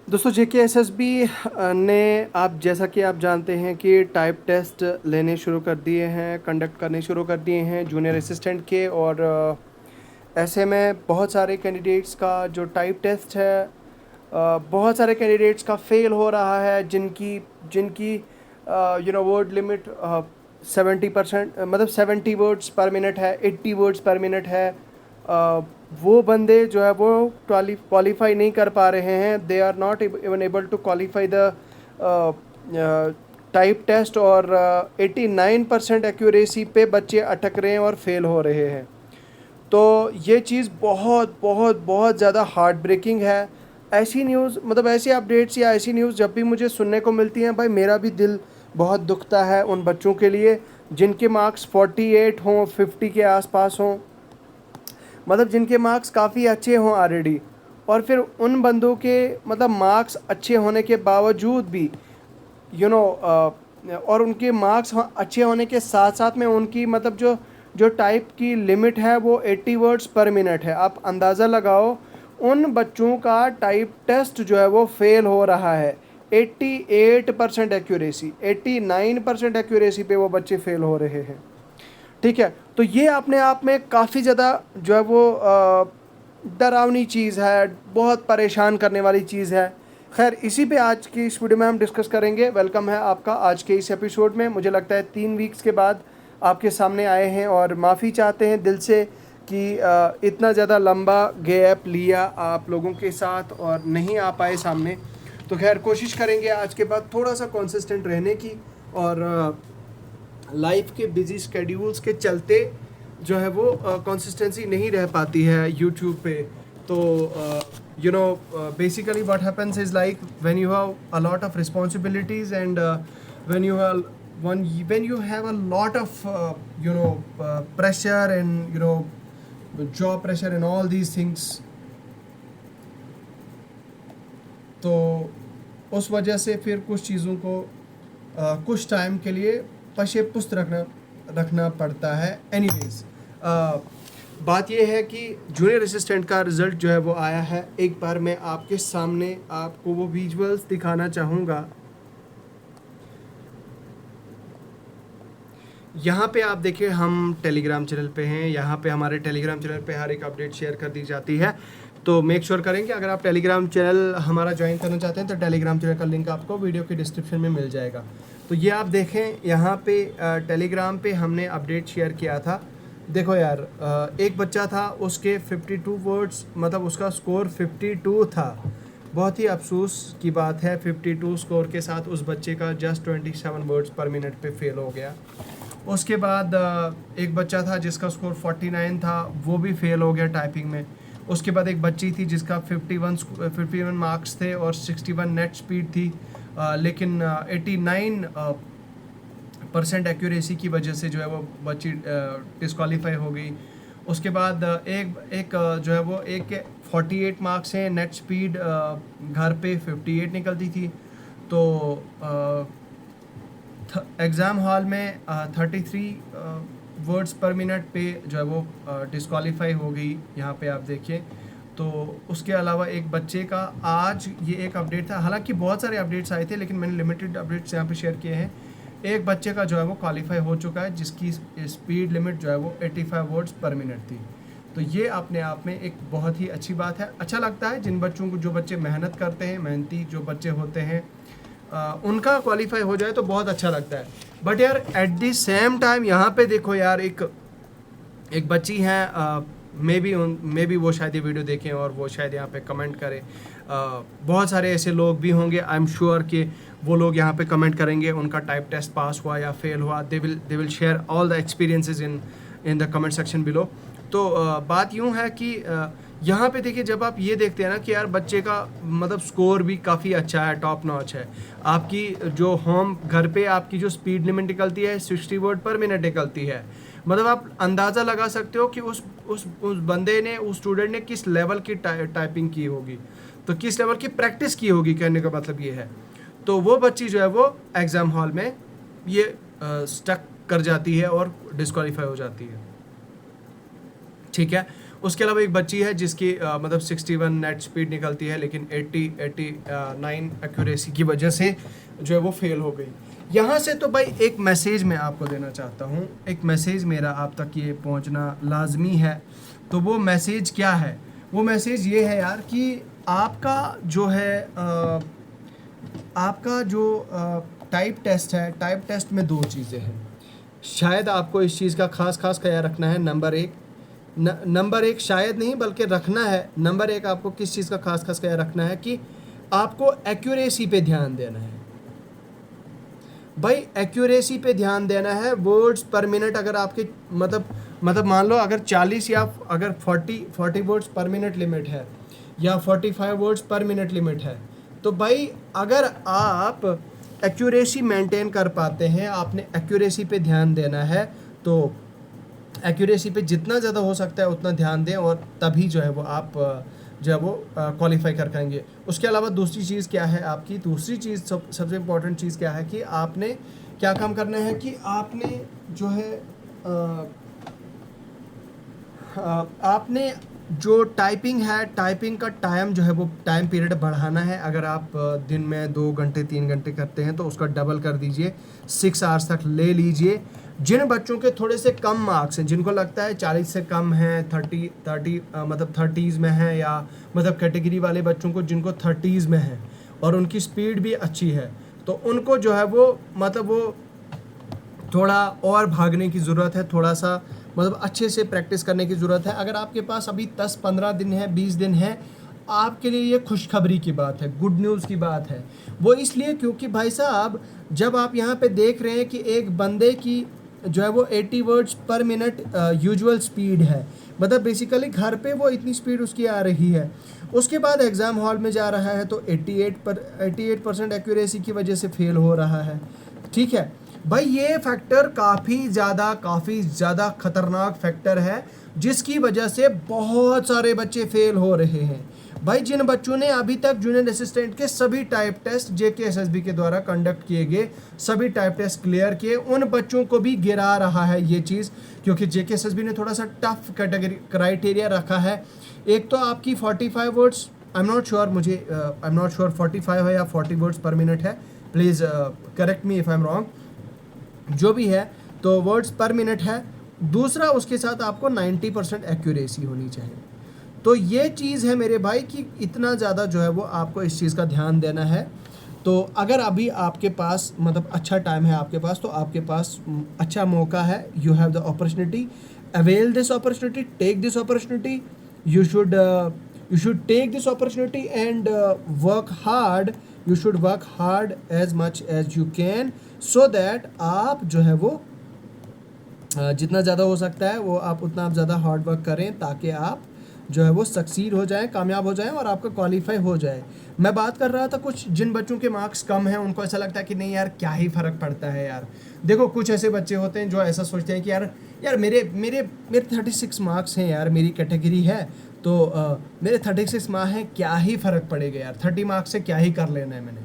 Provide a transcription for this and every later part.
दोस्तों JKSSB ने आप जैसा कि आप जानते हैं कि टाइप टेस्ट लेने शुरू कर दिए हैं, कंडक्ट करने शुरू कर दिए हैं जूनियर असिस्टेंट के। और ऐसे में बहुत सारे कैंडिडेट्स का जो टाइप टेस्ट है, बहुत सारे कैंडिडेट्स का फेल हो रहा है, जिनकी जिनकी वर्ड लिमिट 70% मतलब 70 वर्ड्स पर मिनट है, 80 वर्ड्स पर मिनट है। वो बंदे जो है वो क्वालिफाई नहीं कर पा रहे हैं। They are not even able to qualify the type test. और 89% एक्यूरेसी पे बच्चे अटक रहे हैं और फेल हो रहे हैं। तो ये चीज़ बहुत बहुत बहुत ज़्यादा हार्ट ब्रेकिंग है। ऐसी न्यूज़ मतलब ऐसी अपडेट्स या ऐसी न्यूज़ जब भी मुझे सुनने को मिलती हैं, भाई मेरा भी दिल बहुत दुखता है उन बच्चों के लिए जिनके मार्क्स 48 हों, 50 के आसपास हों, मतलब जिनके मार्क्स काफ़ी अच्छे हों ऑलरेडी। और फिर उन बंदों के मतलब मार्क्स अच्छे होने के बावजूद भी और उनके मार्क्स अच्छे होने के साथ साथ में उनकी मतलब जो जो टाइप की लिमिट है वो 80 वर्ड्स पर मिनट है। आप अंदाज़ा लगाओ, उन बच्चों का टाइप टेस्ट जो है वो फेल हो रहा है। 88% एक्यूरेसी, 89% एक्यूरेसी पे वो बच्चे फेल हो रहे हैं। ठीक है, तो ये अपने आप में काफ़ी ज़्यादा जो है वो डरावनी चीज़ है, बहुत परेशान करने वाली चीज़ है। खैर, इसी पे आज की इस वीडियो में हम डिस्कस करेंगे। वेलकम है आपका आज के इस एपिसोड में। मुझे लगता है 3 वीक्स के बाद आपके सामने आए हैं और माफ़ी चाहते हैं दिल से कि इतना ज़्यादा लंबा गैप लिया आप लोगों के साथ और नहीं आ पाए सामने। तो खैर, कोशिश करेंगे आज के बाद थोड़ा सा कंसिस्टेंट रहने की। और लाइफ के बिजी स्केड्यूल्स के चलते जो है वो कंसिस्टेंसी नहीं रह पाती है यूट्यूब पे। तो basically what happens is like when you have a lot of responsibilities and when you have a lot of pressure and job pressure and all these things, तो उस वजह से फिर कुछ चीज़ों को कुछ टाइम के लिए पशे पुस्त रखना पड़ता है। एनीवेज, बात यह है कि जूनियर असिस्टेंट का रिज़ल्ट जो है वो आया है। एक बार मैं आपके सामने आपको वो विजुअल्स दिखाना चाहूँगा। यहाँ पे आप देखिए, हम टेलीग्राम चैनल पे हैं। यहाँ पे हमारे टेलीग्राम चैनल पे हर एक अपडेट शेयर कर दी जाती है। तो मेक श्योर करें कि अगर आप टेलीग्राम चैनल हमारा ज्वाइन करना चाहते हैं तो टेलीग्राम चैनल का लिंक आपको वीडियो के डिस्क्रिप्शन में मिल जाएगा। तो ये आप देखें, यहाँ पे टेलीग्राम पे हमने अपडेट शेयर किया था। देखो यार, एक बच्चा था, उसके 52 वर्ड्स मतलब उसका स्कोर 52 था। बहुत ही अफसोस की बात है, 52 स्कोर के साथ उस बच्चे का जस्ट 27 वर्ड्स पर मिनट पे फेल हो गया। उसके बाद एक बच्चा था जिसका स्कोर 49 था, वो भी फेल हो गया टाइपिंग में। उसके बाद एक बच्ची थी जिसका 51 मार्क्स थे और 61 नेट स्पीड थी, लेकिन 89% एक्यूरेसी की वजह से जो है वो बच्ची डिस्क्वालीफाई हो गई। उसके बाद एक जो है वो एक 48 मार्क्स हैं, नेट स्पीड घर पे 58 निकलती थी। तो एग्ज़ाम हॉल में 33 वर्ड्स पर मिनट पे जो है वो डिस्क्वालीफाई हो गई। यहाँ पे आप देखिए। तो उसके अलावा एक बच्चे का आज ये एक अपडेट था, हालांकि बहुत सारे अपडेट्स आए थे लेकिन मैंने लिमिटेड अपडेट्स यहाँ पे शेयर किए हैं। एक बच्चे का जो है वो क्वालिफाई हो चुका है जिसकी स्पीड लिमिट जो है वो 85 वर्ड्स पर मिनट थी। तो ये अपने आप में एक बहुत ही अच्छी बात है। अच्छा लगता है जिन बच्चों को, जो बच्चे मेहनत करते हैं, मेहनती जो बच्चे होते हैं, उनका क्वालिफाई हो जाए तो बहुत अच्छा लगता है। बट यार एट द सेम टाइम यहाँ पे देखो यार, एक बच्ची हैं, मे बी वो शायद ये वीडियो देखें और वो शायद यहाँ पे कमेंट करें। बहुत सारे ऐसे लोग भी होंगे, आई एम श्योर कि वो लोग यहाँ पे कमेंट करेंगे उनका टाइप टेस्ट पास हुआ या फेल हुआ। They will share all the experiences in the comment section below. तो बात यूँ है कि यहाँ पे देखिए, जब आप ये देखते हैं ना कि यार बच्चे का मतलब स्कोर भी काफ़ी अच्छा है, टॉप नॉच है। आपकी जो होम घर पे आपकी जो स्पीड लिमिट निकलती है 60 वर्ड पर मिनट निकलती है। मतलब आप अंदाज़ा लगा सकते हो कि उस बंदे ने, उस स्टूडेंट ने किस लेवल की टाइपिंग की होगी, तो किस लेवल की प्रैक्टिस की होगी, कहने का मतलब ये है। तो वो बच्ची जो है वो एग्ज़ाम हॉल में ये स्टक कर जाती है और डिस्क्वालीफाई हो जाती है। ठीक है। उसके अलावा एक बच्ची है जिसकी मतलब 61 नेट स्पीड निकलती है, लेकिन 89 एक्यूरेसी की वजह से जो है वो फेल हो गई। यहाँ से तो भाई एक मैसेज मैं आपको देना चाहता हूँ, एक मैसेज मेरा आप तक ये पहुँचना लाजमी है। तो वो मैसेज क्या है? वो मैसेज ये है यार कि आपका जो है आपका जो टाइप टेस्ट है, टाइप टेस्ट में दो चीज़ें हैं। शायद आपको इस चीज़ का खास ख्याल रखना है। नंबर एक शायद नहीं बल्कि रखना है। नंबर एक आपको किस चीज़ का खास ख्याल रखना है कि आपको एक्यूरेसी पे ध्यान देना है भाई, एक्यूरेसी पे ध्यान देना है। वर्ड्स पर मिनट अगर आपके मतलब मान लो अगर 40 या अगर 40 वर्ड्स पर मिनट लिमिट है या 45 वर्ड्स पर मिनट लिमिट है, तो भाई अगर आप एक्यूरेसी मेंटेन कर पाते हैं, आपने एक्यूरेसी पे ध्यान देना है। तो एक्यूरेसी पे जितना ज़्यादा हो सकता है उतना ध्यान दें और तभी जो है वो आप जो है वो क्वालिफाई कर पाएंगे। उसके अलावा दूसरी चीज़ क्या है आपकी? दूसरी चीज़ सबसे इम्पोर्टेंट चीज़ क्या है कि आपने क्या काम करना है कि आपने जो है आपने जो टाइपिंग है, टाइपिंग का टाइम जो है वो टाइम पीरियड बढ़ाना है। अगर आप दिन में 2 घंटे 3 घंटे करते हैं तो उसका डबल कर दीजिए, 6 आवर्स तक ले लीजिए। जिन बच्चों के थोड़े से कम मार्क्स हैं, जिनको लगता है 40 से कम है, 30 मतलब 30s में है, या मतलब कैटेगरी वाले बच्चों को जिनको 30s में है और उनकी स्पीड भी अच्छी है, तो उनको जो है वो मतलब वो थोड़ा और भागने की ज़रूरत है, थोड़ा सा मतलब अच्छे से प्रैक्टिस करने की ज़रूरत है। अगर आपके पास अभी 10-15 दिन है, 20 दिन है, आपके लिए ये खुशखबरी की बात है, गुड न्यूज़ की बात है। वो इसलिए क्योंकि भाई साहब जब आप यहाँ पे देख रहे हैं कि एक बंदे की जो है वो 80 वर्ड्स पर मिनट यूजुअल स्पीड है, मतलब बेसिकली घर पे वो इतनी स्पीड उसकी आ रही है, उसके बाद एग्ज़ाम हॉल में जा रहा है तो 88% एक्यूरेसी की वजह से फेल हो रहा है। ठीक है भाई, ये फैक्टर काफ़ी ज़्यादा ख़तरनाक फैक्टर है जिसकी वजह से बहुत सारे बच्चे फेल हो रहे हैं। भाई जिन बच्चों ने अभी तक जूनियर असिस्टेंट के सभी टाइप टेस्ट JKSSB के द्वारा कंडक्ट किए गए सभी टाइप टेस्ट क्लियर किए, उन बच्चों को भी गिरा रहा है ये चीज़, क्योंकि JKSSB ने थोड़ा सा टफ कैटेगरी क्राइटेरिया रखा है। एक तो आपकी 45 words, I am not sure 45 है या 40 वर्ड्स पर मिनट है, please correct me if I am wrong, जो भी है तो वर्ड्स पर मिनट है। दूसरा उसके साथ आपको 90% एक्यूरेसी होनी चाहिए। तो ये चीज़ है मेरे भाई कि इतना ज़्यादा जो है वो आपको इस चीज़ का ध्यान देना है। तो अगर अभी आपके पास मतलब अच्छा टाइम है आपके पास, तो आपके पास अच्छा मौका है, you have the opportunity, avail this opportunity, take this opportunity, you should take this opportunity and work hard as much as you can, so that आप जो है वो जितना ज़्यादा हो सकता है वो आप उतना आप ज़्यादा हार्ड वर्क करें, ताकि आप जो है वो सक्सीड हो जाएं, कामयाब हो जाएं और आपका क्वालिफाई हो जाए। मैं बात कर रहा था कुछ जिन बच्चों के मार्क्स कम हैं, उनको ऐसा लगता है कि नहीं यार क्या ही फ़र्क पड़ता है यार। देखो कुछ ऐसे बच्चे होते हैं जो ऐसा सोचते हैं कि यार मेरे 36 मार्क्स हैं यार, मेरी कैटेगरी है तो मेरे 36 मार्क्स हैं, क्या ही फ़र्क पड़ेगा यार, 30 मार्क्स से क्या ही कर लेना है मैंने।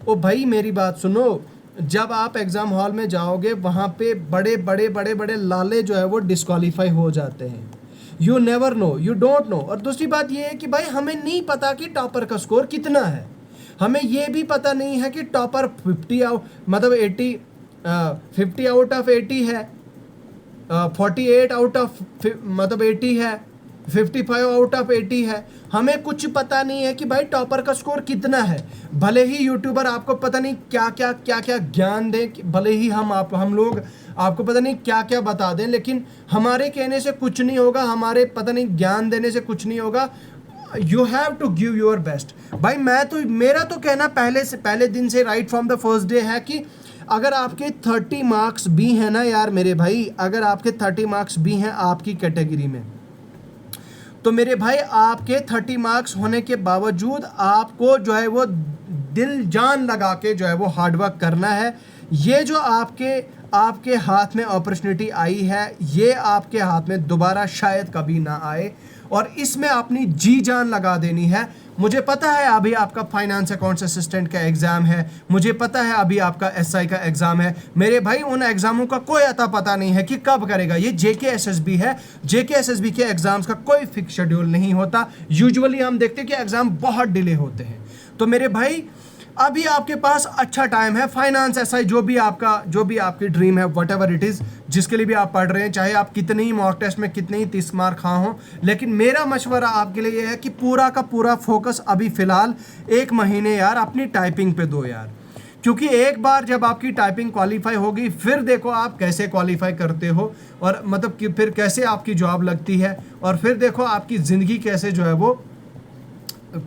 ओ भाई मेरी बात सुनो, जब आप एग्ज़ाम हॉल में जाओगे वहाँ पे बड़े लाले जो है वो डिस्क्वालीफाई हो जाते हैं। You never know, you don't know. और दूसरी बात ये है कि भाई हमें नहीं पता कि टॉपर का स्कोर कितना है, हमें ये भी पता नहीं है कि टॉपर 50 आउट ऑफ 80 है, 48 आउट ऑफ 80 है, 55 आउट ऑफ 80 है। हमें कुछ पता नहीं है कि भाई टॉपर का स्कोर कितना है। भले ही यूट्यूबर आपको पता नहीं क्या क्या ज्ञान दें, भले ही हम लोग आपको पता नहीं क्या क्या बता दें, लेकिन हमारे कहने से कुछ नहीं होगा, हमारे पता नहीं ज्ञान देने से कुछ नहीं होगा। You have to give your best. भाई मेरा तो कहना पहले दिन से right from the first day है कि अगर आपके 30 मार्क्स भी हैं ना यार मेरे भाई, अगर आपके 30 मार्क्स भी हैं आपकी कैटेगरी में, तो मेरे भाई आपके 30 मार्क्स होने के बावजूद आपको जो है वो दिल जान लगा के जो है वो हार्डवर्क करना है। ये जो आपके हाथ में अपॉर्चुनिटी आई है, ये आपके हाथ में दोबारा शायद कभी ना आए, और इसमें अपनी जी जान लगा देनी है। मुझे पता है अभी आपका फाइनेंस अकाउंट्स असिस्टेंट का एग्ज़ाम है, मुझे पता है अभी आपका एसआई का एग्ज़ाम है। मेरे भाई उन एग्ज़ामों का कोई अता पता नहीं है कि कब करेगा। ये जेकेएसएसबी है, जेकेएसएसबी के एग्ज़ाम्स का कोई फिक्स शेड्यूल नहीं होता। यूजुअली हम देखते हैं कि एग्ज़ाम बहुत डिले होते हैं। तो मेरे भाई अभी आपके पास अच्छा टाइम है। फाइनेंस एसआई जो भी आपकी ड्रीम है, वट एवर इट इज़, जिसके लिए भी आप पढ़ रहे हैं, चाहे आप कितने ही मॉक टेस्ट में कितने ही 30 मार्क खा हों, लेकिन मेरा मशवरा आपके लिए ये है कि पूरा का पूरा फोकस अभी फ़िलहाल 1 महीने यार अपनी टाइपिंग पे दो यार। क्योंकि एक बार जब आपकी टाइपिंग क्वालिफाई होगी, फिर देखो आप कैसे क्वालिफाई करते हो, और मतलब कि फिर कैसे आपकी जॉब लगती है, और फिर देखो आपकी ज़िंदगी कैसे जो है वो,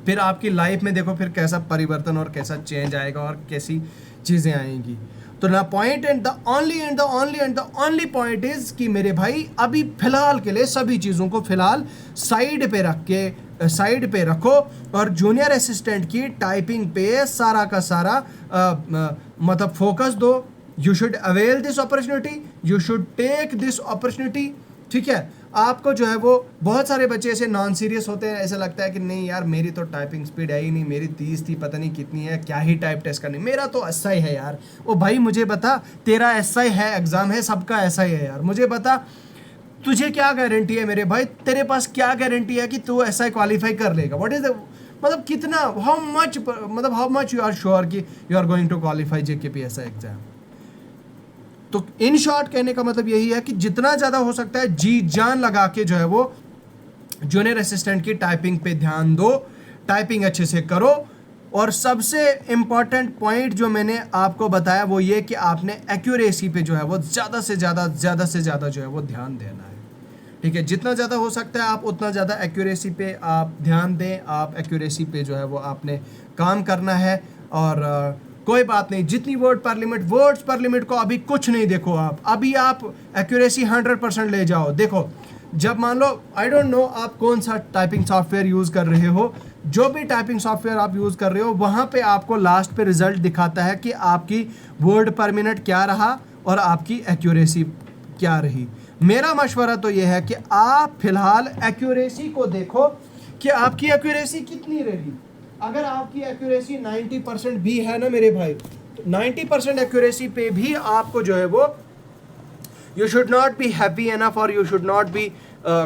फिर आपकी लाइफ में देखो फिर कैसा परिवर्तन और कैसा चेंज आएगा और कैसी चीज़ें आएंगी। तो ना point and the only point is कि मेरे भाई अभी फ़िलहाल के लिए सभी चीज़ों को फ़िलहाल साइड पे रखो, और जूनियर असिस्टेंट की टाइपिंग पे सारा का सारा मतलब फोकस दो। You should avail this opportunity, you should take this opportunity. ठीक है, आपको जो है वो, बहुत सारे बच्चे ऐसे नॉन सीरियस होते हैं, ऐसा लगता है कि नहीं यार मेरी तो टाइपिंग स्पीड है ही नहीं, मेरी 30 थी पता नहीं कितनी है, क्या ही टाइप टेस्ट करनी, मेरा तो एसआई है यार। ओ भाई मुझे बता, तेरा एसआई है, एग्ज़ाम है, सबका एसआई है यार, मुझे बता तुझे क्या गारंटी है मेरे भाई, तेरे पास क्या गारंटी है कि तू एसआई क्वालिफाई कर लेगा? व्हाट इज द मतलब कितना, how much you are sure कि you are going to qualify JKPSI exam? तो इन शॉर्ट कहने का मतलब यही है कि जितना ज़्यादा हो सकता है जी जान लगा के जो है वो जूनियर असिस्टेंट की टाइपिंग पे ध्यान दो, टाइपिंग अच्छे से करो। और सबसे इम्पॉर्टेंट पॉइंट जो मैंने आपको बताया वो ये कि आपने एक्यूरेसी पे जो है वो ज़्यादा से ज़्यादा जो है वो ध्यान देना है। ठीक है, जितना ज़्यादा हो सकता है आप उतना ज़्यादा एक्यूरेसी पे आप ध्यान दें, आप एक्यूरेसी पे जो है वो आपने काम करना है। और कोई बात नहीं, जितनी वर्ड्स पर लिमिट को अभी कुछ नहीं देखो आप, अभी आप एक्यूरेसी 100% ले जाओ। देखो जब मान लो आई डोंट नो आप कौन सा टाइपिंग सॉफ्टवेयर यूज़ कर रहे हो, जो भी टाइपिंग सॉफ्टवेयर आप यूज़ कर रहे हो वहाँ पे आपको लास्ट पे रिजल्ट दिखाता है कि आपकी वर्ड पर मिनट क्या रहा और आपकी एक्यूरेसी क्या रही। मेरा मशवरा तो ये है कि आप फिलहाल एक्यूरेसी को देखो कि आपकी एक्यूरेसी कितनी रही। अगर आपकी एक्यूरेसी 90% भी है ना मेरे भाई, 90% एक्यूरेसी पे भी आपको जो है वो you should not be happy enough or you should not be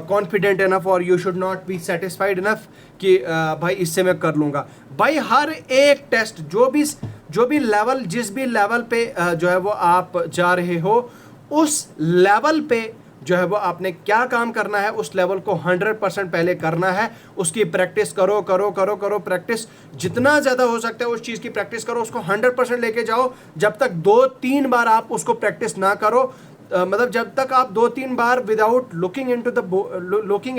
confident enough or you should not be satisfied enough कि भाई इससे मैं कर लूँगा। भाई हर एक टेस्ट जो भी लेवल, जिस भी लेवल पे जो है वो आप जा रहे हो, उस लेवल पे जो है वो आपने क्या काम करना है, उस लेवल को 100% पहले करना है। उसकी प्रैक्टिस करो प्रैक्टिस जितना ज़्यादा हो सकता है उस चीज़ की प्रैक्टिस करो, उसको 100% लेके जाओ। जब तक 2-3 बार आप उसको प्रैक्टिस ना करो, मतलब जब तक आप 2-3 बार without looking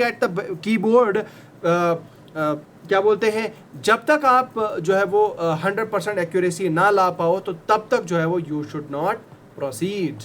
at the keyboard, क्या बोलते हैं, जब तक आप जो है वो 100% एक्यूरेसी ना ला पाओ, तो तब तक जो है वो यू शुड नॉट प्रोसीड।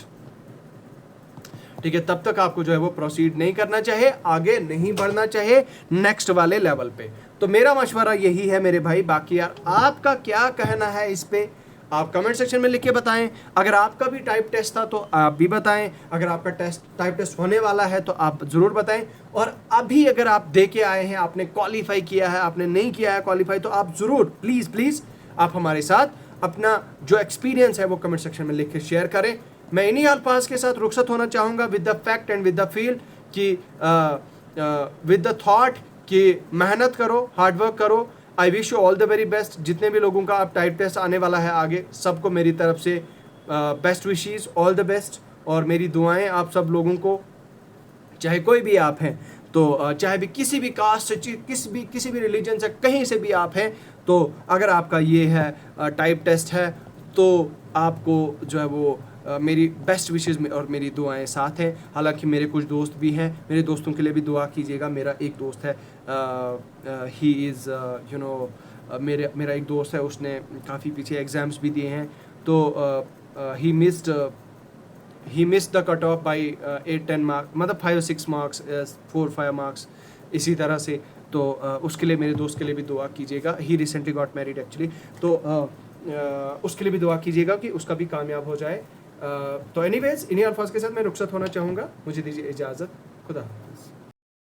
ठीक है, तब तक आपको जो है वो प्रोसीड नहीं करना चाहिए, आगे नहीं बढ़ना चाहिए नेक्स्ट वाले लेवल पे। तो मेरा मशवरा यही है मेरे भाई। बाकी यार आपका क्या कहना है इस पे, आप कमेंट सेक्शन में लिख के बताएं। अगर आपका भी टाइप टेस्ट था तो आप भी बताएं, अगर आपका टाइप टेस्ट होने वाला है तो आप ज़रूर बताएं। और अभी अगर आप दे के आए हैं, आपने क्वालिफाई किया है, आपने नहीं किया है क्वालिफाई, तो आप ज़रूर प्लीज़ आप हमारे साथ अपना जो एक्सपीरियंस है वो कमेंट सेक्शन में लिख के शेयर करें। मैं इन्हीं अल्फाज के साथ रुखसत होना चाहूँगा, with the fact and with the feel कि विद द थॉट कि मेहनत करो, हार्डवर्क करो। I wish you all the very best. जितने भी लोगों का आप टाइप टेस्ट आने वाला है आगे, सबको मेरी तरफ से best wishes, all the best. और मेरी दुआएं आप सब लोगों को, चाहे कोई भी आप हैं, तो चाहे भी किसी भी कास्ट से, किसी भी रिलीजन से, कहीं से भी आप हैं, तो अगर आपका ये है टाइप टेस्ट है तो आपको जो है वो मेरी बेस्ट विशेस में और मेरी दुआएं साथ हैं। हालांकि मेरे कुछ दोस्त भी हैं, मेरे दोस्तों के लिए भी दुआ कीजिएगा। मेरा एक दोस्त है, ही इज़ यू नो, मेरा एक दोस्त है, उसने काफ़ी पीछे एग्ज़ाम्स भी दिए हैं, तो he missed the cut off by 8-10 marks, मतलब 5-6 मार्क्स, 4-5 मार्क्स, इसी तरह से। तो उसके लिए, मेरे दोस्त के लिए भी दुआ कीजिएगा। ही रिसेंटली गॉट मैरिड एक्चुअली, तो उसके लिए भी दुआ कीजिएगा कि उसका भी कामयाब हो जाए। तो एनीवेज, इन्हीं अल्फाज के साथ मैं रुखसत होना चाहूँगा। मुझे दीजिए इजाज़त। खुदा।